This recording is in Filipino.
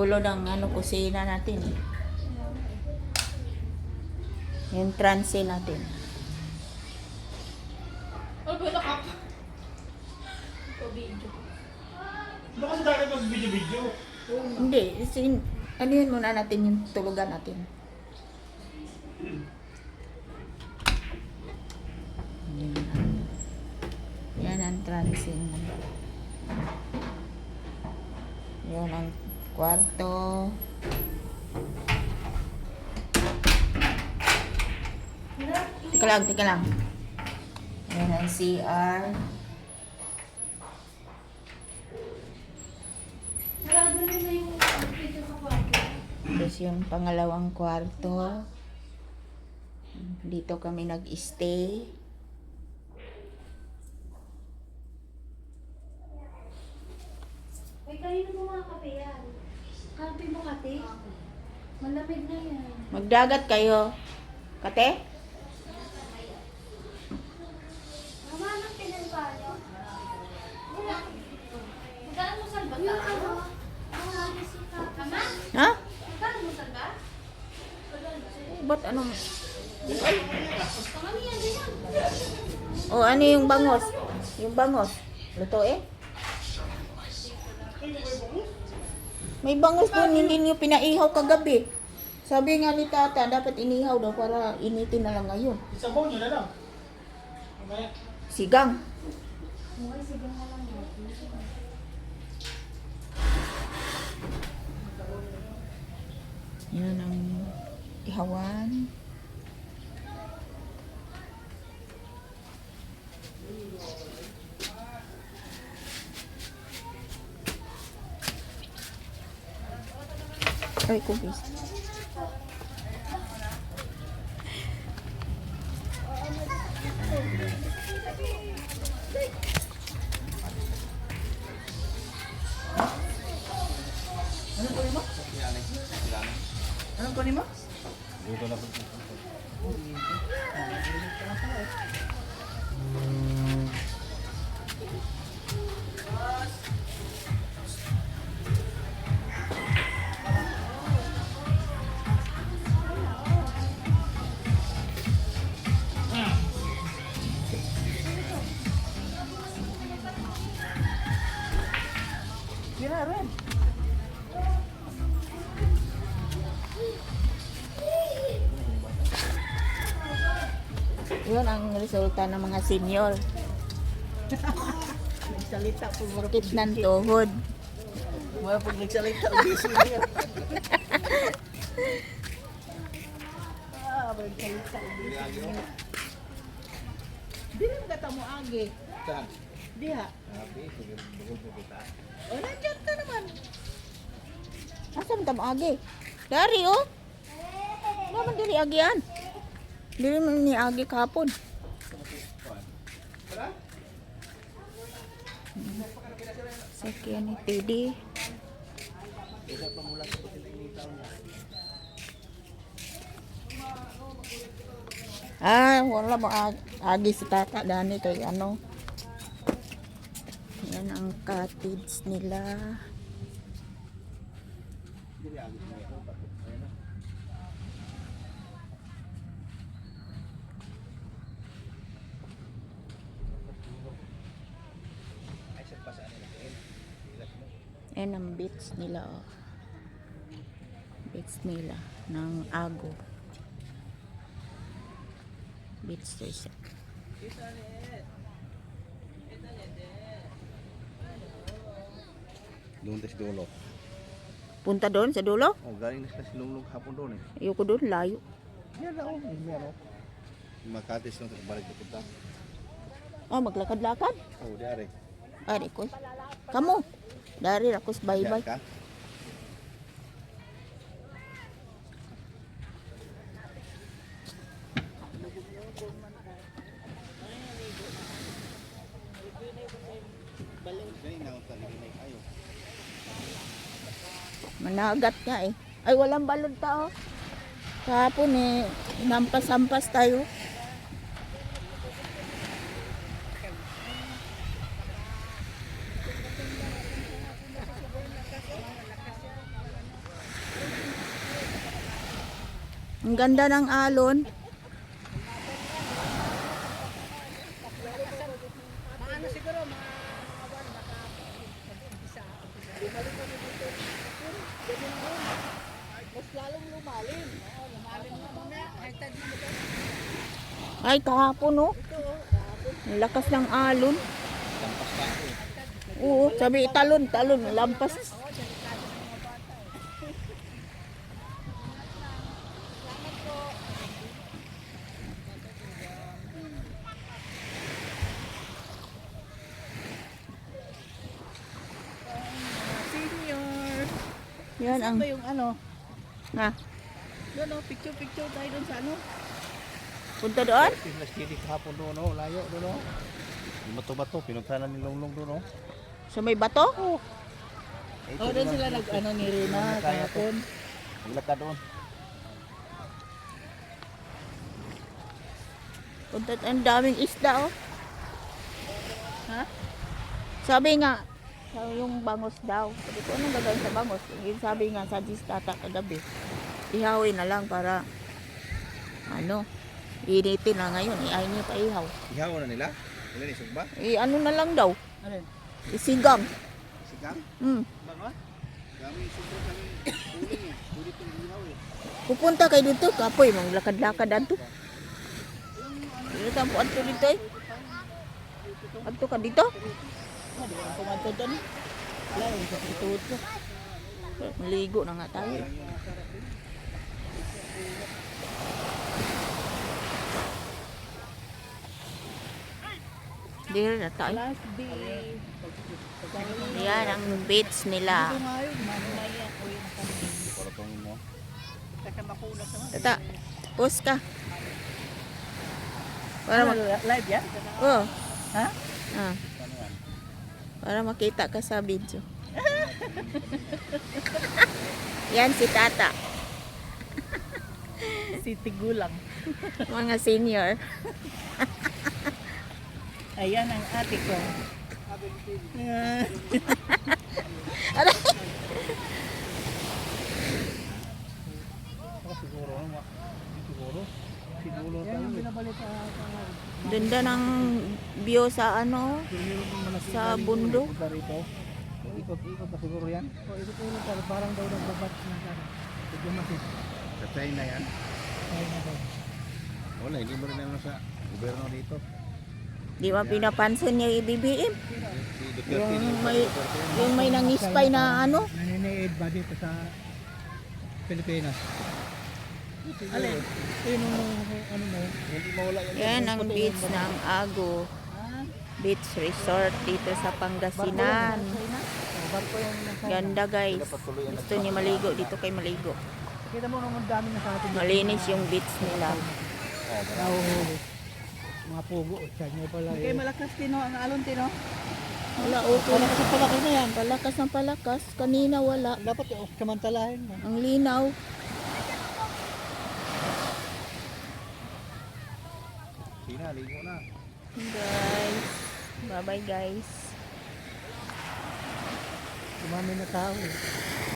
dulo ng ano, kusina natin. Yung transi natin. Ano ba nakap? Video. Ano kasi dahil mag-video-video? Hindi, ano yun muna natin yung tulugan natin. Yan ang transin. Yan ang kwarto. Tika lang. Yan ang CR. Sarado rin na yung video sa kwarto. Tapos yung pangalawang kwarto. Dito kami nag-stay. May kanino mo mga kape yan? Kape mo kate? Malamig na yan. Magdagat kayo. Kate? Mama, anong pinagpa nyo? Wala. Magkaan mo salba ka? Mama? Ha? Magkaan mo salba? Ba't anong... Pangami yan din yan. O ano yung bangos? Yung bangos. Luto eh? May bangos doon, hindi niyo pinaihaw kagabi. Sabi nga ni tata, dapat inihaw daw para initin na lang ngayon. Isabaw nyo na lang. Mamaya. Sigang. Okay, sige na lang natin. Yan ang ihawan. Ay, kumpis. Anong kunin mo? Dito na po. Gira rin. Yun ang resulta ng mga senior. Nagsalita po. Sakit ng tuhod. Mga pag nagsalita, busy niya. Nagsalita. Di rin kata mo agi. Saan? Diha. Sabi, bugol po kita. O, nandiyan ka naman. Asan ka mo agi? Dari oh. Naman diri agian. Diri man ni agi kapon. Sakyan ni Teddy. Isa pa mula sa putil initaw niya. Wala mo agi si tata dani kay ano. Yan ang cottage nila. Dili agos niya ito. Ayan na. Ay, sa pasaan nila. Ilas mo. Yan ang beach nila oh. Beach nila ng Ago. Beach resort. Doon tayo sa dulo. Punta doon sa dulo? Oh, galing na sila silunglong hapon doon eh. Ayoko doon, layo. Yan na oh, meron. Makatis lang sa balik ko punta. Maglakad-lakad. Oh, diari. Ari ko. Kamu. Dari rakos bye-bye. Ka? Managat nga eh. Ay, walang balon tao. Kahapon eh, nampas-ampas tayo. Ang ganda ng alon. Maano siguro, mga awan, baka isa. Mas lalong lumalim. Oo, lumalim na mamaya. High tide na ba? Ay, kahapon oh. Ito, kahapon. Ang lakas ng alon. Oo, sabi talon, lampas. Senior. Yan ang, Ba yung ano? nga, Doon o, picture tayo doon sa ano? punta doon. Pinas kiri kahapon doon, oh. Layo doon, oh. Yung bato-bato, pinunta namin longlong doon, oh. So may bato? Ito, Oh, doon diba? sila nag-ano ni Rina Kaya to. kahapon. Maglakad doon. Punta, ang daming isda oh. Ha? Sabi nga, yung bangos daw. Sabi ko, anong gagawin sa bangos? Yung sabi nga sa Tata kagabi, ihawin na lang para, ano, initin na ngayon. Ay, niya pa ihaw. Ihaw na nila? Ilan isog ba? Ano na lang daw, Alin? isigang. Sigang? Bango? Dami isog ko kami uling eh. Pwede itong ihaw eh. Pupunta kayo dito, kapoy, maglakad-lakad ato. Dito ang puan to dito eh. Ato ka dito? Hindi ko kumanto doon. Wala, yung sa pituod ko. Maligo na nga tayo. Dito na tayo. Last day. Yan ang beach nila. Ito nga yun, mamaya ko yung kami. Para tongin mo. Taka makulat naman. Tata, post ka. Para Ano, mak live yan? oh, Ha? ah, para makita ka sa video. Yan si Tata, Si Tigulang. mga senior. Ayan ang ate ko. Siguro, ano? Siguro. Siguro Yan ang binabalita ka. Ganda ng view sa ano, sa bundok. Punta rito. Ikot-ikot pa siguro yan. O, ito po yung parang daw nagbabat ng ano. Diplomatic. Sa China yan. Ayun na daw. Wala, hindi mo rin naman sa gobyerno dito. Di ba pinapansin niya i-BBM? Si Duterte. Yung may nangispay na ano, Naniniid ba dito sa Pilipinas? Alin? Yun ano mo? Hindi mawala yan. yan ang beach ng Ago Beach Resort dito sa Pangasinan. Barko yung nasa. Ganda guys. Gusto niyo maligo, dito kayo maligo. Kita mo naman dami na sa atin. Malinis yung beach nila. Nahuhuli. Mga pugo. Siya niya pala. Okay, malakas tino ang alon tino. Wala, okay. Malakas ang palaki na yan. Palakas ng palakas. Kanina wala. Dapat samantalahin mo. Ang linaw. China, ligo na. Guys. Bye-bye guys. Dumami na tao.